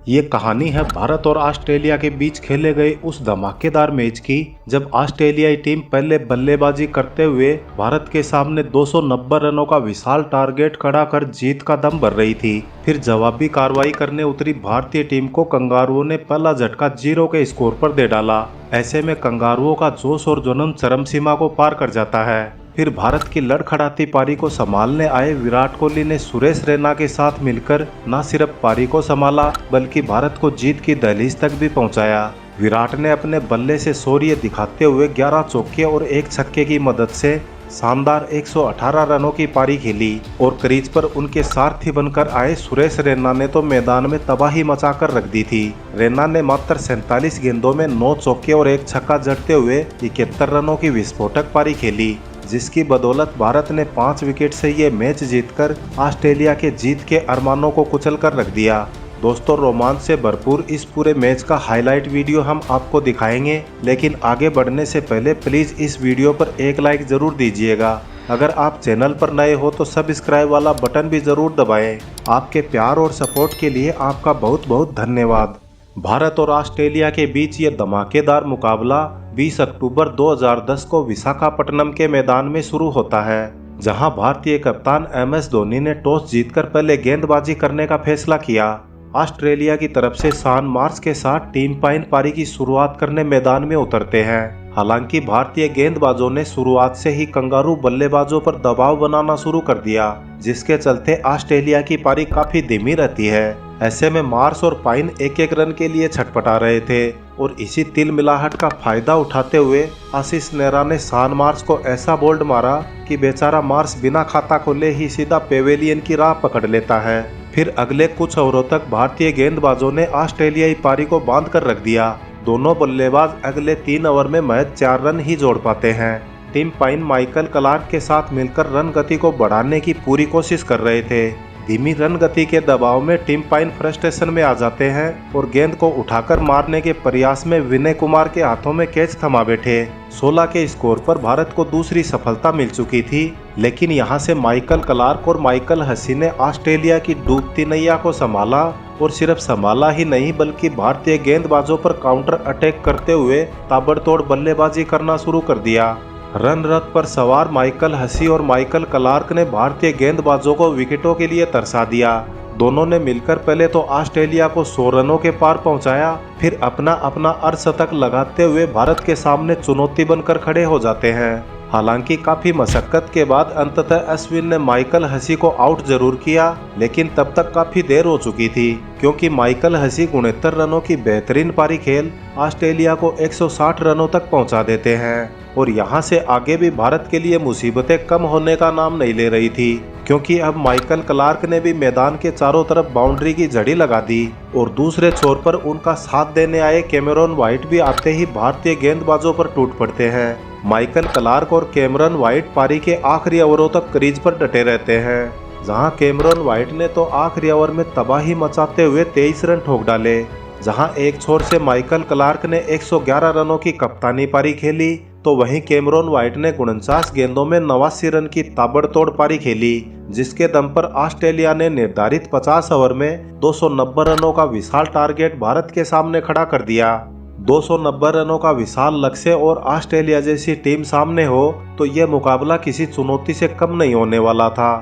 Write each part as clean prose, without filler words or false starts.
ये कहानी है भारत और ऑस्ट्रेलिया के बीच खेले गए उस धमाकेदार मैच की, जब ऑस्ट्रेलियाई टीम पहले बल्लेबाजी करते हुए भारत के सामने 290 रनों का विशाल टारगेट खड़ा कर जीत का दम भर रही थी। फिर जवाबी कार्रवाई करने उतरी भारतीय टीम को कंगारुओं ने पहला झटका 0 के स्कोर पर दे डाला। ऐसे में कंगारुओं का जोश और जुनून चरम सीमा को पार कर जाता है। फिर भारत की लड़खड़ाती पारी को संभालने आए विराट कोहली ने सुरेश रैना के साथ मिलकर न सिर्फ पारी को संभाला बल्कि भारत को जीत की दहलीज तक भी पहुंचाया। विराट ने अपने बल्ले से शौर्य दिखाते हुए 11 चौके और 1 छक्के की मदद से शानदार 118 रनों की पारी खेली और क्रीज पर उनके सारथी बनकर आए सुरेश रैना ने तो मैदान में तबाही मचाकर रख दी थी। रैना ने मात्र 47 गेंदों में 9 चौके और 1 छक्का जड़ते हुए 71 रनों की विस्फोटक पारी खेली, जिसकी बदौलत भारत ने 5 विकेट से ये मैच जीतकर ऑस्ट्रेलिया के जीत के अरमानों को कुचल कर रख दिया। दोस्तों, रोमांच से भरपूर इस पूरे मैच का हाईलाइट वीडियो हम आपको दिखाएंगे, लेकिन आगे बढ़ने से पहले प्लीज इस वीडियो पर एक लाइक जरूर दीजिएगा। अगर आप चैनल पर नए हो तो सब्सक्राइब वाला बटन भी जरूर दबाएं। आपके प्यार और सपोर्ट के लिए आपका बहुत बहुत धन्यवाद। भारत और ऑस्ट्रेलिया के बीच ये धमाकेदार मुकाबला 20 अक्टूबर 2010 को विशाखापट्टनम के मैदान में शुरू होता है, जहां भारतीय कप्तान MS धोनी ने टॉस जीतकर पहले गेंदबाजी करने का फैसला किया। ऑस्ट्रेलिया की तरफ से शान मार्श के साथ टिम पाइन पारी की शुरुआत करने मैदान में उतरते हैं। हालांकि भारतीय गेंदबाजों ने शुरुआत से ही कंगारू बल्लेबाजों पर दबाव बनाना शुरू कर दिया, जिसके चलते ऑस्ट्रेलिया की पारी काफी धीमी रहती है। ऐसे में मार्श और पाइन एक एक रन के लिए छटपटा रहे थे और इसी तिलमिलाहट का फायदा उठाते हुए आशीष नेहरा ने शान मार्श को ऐसा बोल्ड मारा कि बेचारा मार्श बिना खाता खोले ही सीधा पेवेलियन की राह पकड़ लेता है। फिर अगले कुछ ओवरों तक भारतीय गेंदबाजों ने ऑस्ट्रेलियाई पारी को बांध कर रख दिया। दोनों बल्लेबाज अगले 3 ओवर में महज 4 रन ही जोड़ पाते हैं। टिम पाइन माइकल क्लार्क के साथ मिलकर रन गति को बढ़ाने की पूरी कोशिश कर रहे थे। धीमी रन गति के दबाव में टिम पाइन फ्रस्ट्रेशन में आ जाते हैं और गेंद को उठाकर मारने के प्रयास में विनय कुमार के हाथों में कैच थमा बैठे। 16 के स्कोर पर भारत को दूसरी सफलता मिल चुकी थी, लेकिन यहां से माइकल क्लार्क और माइकल हसी ने ऑस्ट्रेलिया की डूबती नैया को संभाला और सिर्फ संभाला ही नहीं बल्कि भारतीय गेंदबाजों पर काउंटर अटैक करते हुए ताबड़तोड़ बल्लेबाजी करना शुरू कर दिया। रन रथ पर सवार माइकल हसी और माइकल क्लार्क ने भारतीय गेंदबाजों को विकेटों के लिए तरसा दिया। दोनों ने मिलकर पहले तो ऑस्ट्रेलिया को 100 रनों के पार पहुंचाया, फिर अपना अपना अर्धशतक लगाते हुए भारत के सामने चुनौती बनकर खड़े हो जाते हैं। हालांकि काफी मशक्कत के बाद अंततः अश्विन ने माइकल हसी को आउट जरूर किया, लेकिन तब तक काफी देर हो चुकी थी, क्योंकि माइकल हसी 69 रनों की बेहतरीन पारी खेल ऑस्ट्रेलिया को 160 रनों तक पहुंचा देते हैं। और यहां से आगे भी भारत के लिए मुसीबतें कम होने का नाम नहीं ले रही थी, क्योंकि अब माइकल क्लार्क ने भी मैदान के चारों तरफ बाउंड्री की झड़ी लगा दी और दूसरे छोर पर उनका साथ देने आए कैमरन व्हाइट भी आते ही भारतीय गेंदबाजों पर टूट पड़ते हैं। माइकल क्लार्क और कैमरन व्हाइट पारी के आखिरी ओवरों तक क्रीज पर डटे रहते हैं, जहां कैमरन व्हाइट ने तो आखिरी ओवर में तबाही मचाते हुए 23 रन ठोक डाले। जहां एक छोर से माइकल क्लार्क ने 111 रनों की कप्तानी पारी खेली, तो वहीं कैमरन व्हाइट ने 49 गेंदों में 89 रन की ताबड़तोड़ पारी खेली, जिसके दम पर ऑस्ट्रेलिया ने निर्धारित 50 ओवर में 290 रनों का विशाल टारगेट भारत के सामने खड़ा कर दिया। 290 रनों का विशाल लक्ष्य और ऑस्ट्रेलिया जैसी टीम सामने हो तो यह मुकाबला किसी चुनौती से कम नहीं होने वाला था।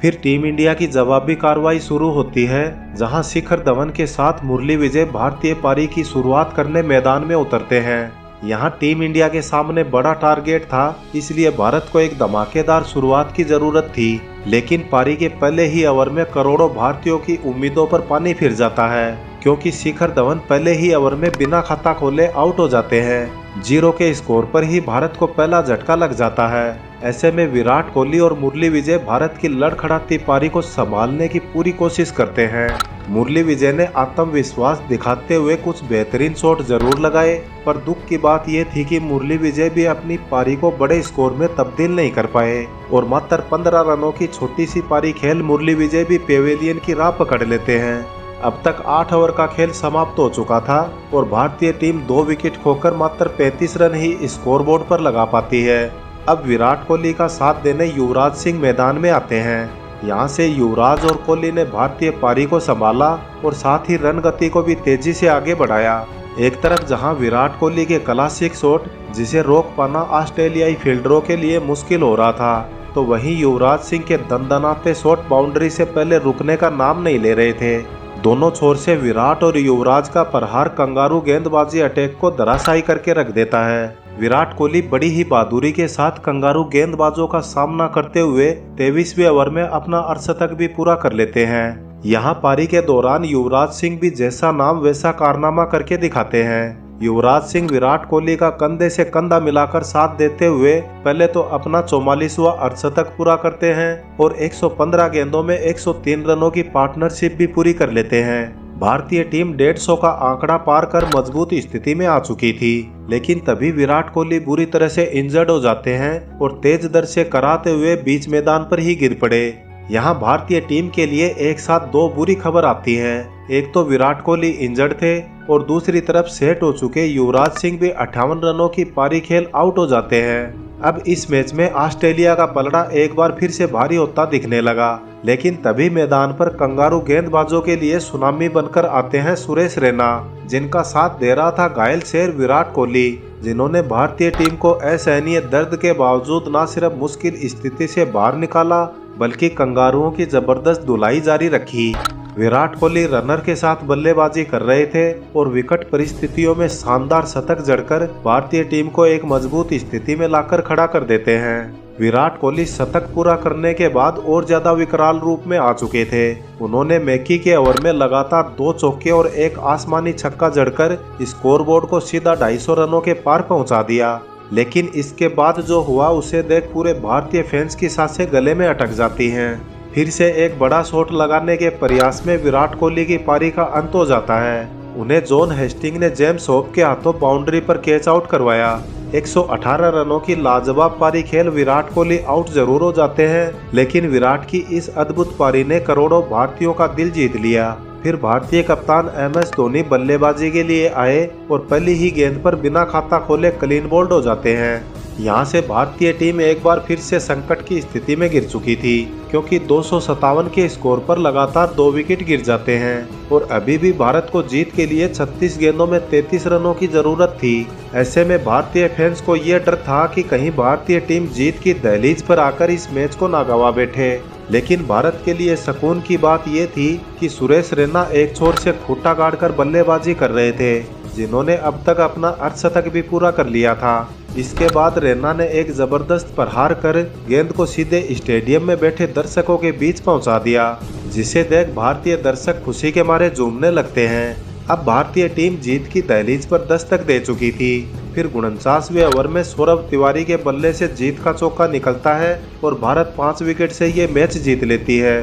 फिर टीम इंडिया की जवाबी कार्रवाई शुरू होती है, जहां शिखर धवन के साथ मुरली विजय भारतीय पारी की शुरुआत करने मैदान में उतरते हैं। यहां टीम इंडिया के सामने बड़ा टारगेट था, इसलिए भारत को एक धमाकेदार शुरुआत की जरूरत थी, लेकिन पारी के पहले ही ओवर में करोड़ों भारतीयों की उम्मीदों पर पानी फिर जाता है, क्योंकि शिखर धवन पहले ही ओवर में बिना खाता खोले आउट हो जाते हैं। 0 के स्कोर पर ही भारत को पहला झटका लग जाता है। ऐसे में विराट कोहली और मुरली विजय भारत की लड़खड़ाती पारी को संभालने की पूरी कोशिश करते हैं। मुरली विजय ने आत्मविश्वास दिखाते हुए कुछ बेहतरीन शॉट जरूर लगाए, पर दुख की बात यह थी कि मुरली विजय भी अपनी पारी को बड़े स्कोर में तब्दील नहीं कर पाए और मात्र 15 रनों की छोटी सी पारी खेल मुरली विजय भी पेवेलियन की राह पकड़ लेते हैं। अब तक 8 ओवर का खेल समाप्त हो चुका था और भारतीय टीम 2 विकेट खोकर मात्र 35 रन ही स्कोरबोर्ड पर लगा पाती है। अब विराट कोहली का साथ देने युवराज सिंह मैदान में आते हैं। यहाँ से युवराज और कोहली ने भारतीय पारी को संभाला और साथ ही रन गति को भी तेजी से आगे बढ़ाया। एक तरफ जहां विराट कोहली के क्लासिक शॉट जिसे रोक पाना ऑस्ट्रेलियाई फील्डरों के लिए मुश्किल हो रहा था, तो वहीं युवराज सिंह के दनदनाते शॉट बाउंड्री से पहले रुकने का नाम नहीं ले रहे थे। दोनों छोर से विराट और युवराज का प्रहार कंगारू गेंदबाजी अटैक को धराशायी करके रख देता है। विराट कोहली बड़ी ही बहादुरी के साथ कंगारू गेंदबाजों का सामना करते हुए 23वें ओवर में अपना अर्धशतक भी पूरा कर लेते हैं। यहाँ पारी के दौरान युवराज सिंह भी जैसा नाम वैसा कारनामा करके दिखाते हैं। युवराज सिंह विराट कोहली का कंधे से कंधा मिलाकर साथ देते हुए पहले तो अपना 44वां अर्धशतक पूरा करते हैं और 115 गेंदों में 103 रनों की पार्टनरशिप भी पूरी कर लेते हैं। भारतीय टीम 150 का आंकड़ा पार कर मजबूत स्थिति में आ चुकी थी, लेकिन तभी विराट कोहली बुरी तरह से इंजर्ड हो जाते हैं और तेज दर से कराते हुए बीच मैदान पर ही गिर पड़े। यहाँ भारतीय टीम के लिए एक साथ दो बुरी खबर आती है। एक तो विराट कोहली इंजर्ड थे और दूसरी तरफ सेट हो चुके युवराज सिंह भी 58 रनों की पारी खेल आउट हो जाते हैं। अब इस मैच में ऑस्ट्रेलिया का पलड़ा एक बार फिर से भारी होता दिखने लगा, लेकिन तभी मैदान पर कंगारू गेंदबाजों के लिए सुनामी बनकर आते हैं सुरेश रैना, जिनका साथ दे रहा था घायल शेर विराट कोहली, जिन्होंने भारतीय टीम को असहनीय दर्द के बावजूद न सिर्फ मुश्किल स्थिति से बाहर निकाला बल्कि कंगारुओं की जबरदस्त धुलाई जारी रखी। विराट कोहली रनर के साथ बल्लेबाजी कर रहे थे और विकट परिस्थितियों में शानदार शतक जड़कर भारतीय टीम को एक मजबूत स्थिति में लाकर खड़ा कर देते हैं। विराट कोहली शतक पूरा करने के बाद और ज्यादा विकराल रूप में आ चुके थे। उन्होंने मैकी के ओवर में लगातार 2 चौके और एक आसमानी छक्का जड़कर स्कोरबोर्ड को सीधा 250 रनों के पार पहुंचा दिया। लेकिन इसके बाद जो हुआ उसे देख पूरे भारतीय फैंस की सांसें गले में अटक जाती हैं। फिर से एक बड़ा शॉट लगाने के प्रयास में विराट कोहली की पारी का अंत हो जाता है। उन्हें जॉन हेस्टिंग ने जेम्स होप के हाथों बाउंड्री पर कैच आउट करवाया। 118 रनों की लाजवाब पारी खेल विराट कोहली आउट जरूर हो जाते हैं, लेकिन विराट की इस अद्भुत पारी ने करोड़ों भारतीयों का दिल जीत लिया। फिर भारतीय कप्तान MS धोनी बल्लेबाजी के लिए आए और पहली ही गेंद पर बिना खाता खोले क्लीन बोल्ड हो जाते हैं। यहाँ से भारतीय टीम एक बार फिर से संकट की स्थिति में गिर चुकी थी, क्योंकि 257 के स्कोर पर लगातार 2 विकेट गिर जाते हैं और अभी भी भारत को जीत के लिए 36 गेंदों में 33 रनों की जरूरत थी। ऐसे में भारतीय फैंस को ये डर था कि कहीं भारतीय टीम जीत की दहलीज पर आकर इस मैच को ना गवा बैठे। लेकिन भारत के लिए सुकून की बात ये थी कि सुरेश रैना एक छोर से खूंटा गाड़कर बल्लेबाजी कर रहे थे, जिन्होंने अब तक अपना अर्धशतक भी पूरा कर लिया था। इसके बाद रैना ने एक जबरदस्त प्रहार कर गेंद को सीधे स्टेडियम में बैठे दर्शकों के बीच पहुंचा दिया, जिसे देख भारतीय दर्शक खुशी के मारे झूमने लगते हैं। अब भारतीय टीम जीत की दहलीज पर दस्तक दे चुकी थी। फिर 49वें ओवर में सौरभ तिवारी के बल्ले से जीत का चौका निकलता है और भारत 5 विकेट से ये मैच जीत लेती है।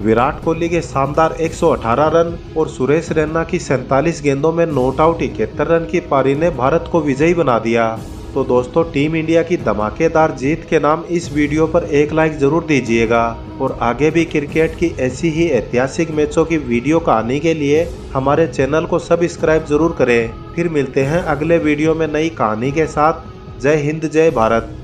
विराट कोहली के शानदार 118 रन और सुरेश रैना की 47 गेंदों में नॉट आउट 71 रन की पारी ने भारत को विजयी बना दिया। तो दोस्तों, टीम इंडिया की धमाकेदार जीत के नाम इस वीडियो पर एक लाइक जरूर दीजिएगा और आगे भी क्रिकेट की ऐसी ही ऐतिहासिक मैचों की वीडियो कहानी के लिए हमारे चैनल को सब्सक्राइब जरूर करें। फिर मिलते हैं अगले वीडियो में नई कहानी के साथ। जय हिंद, जय भारत।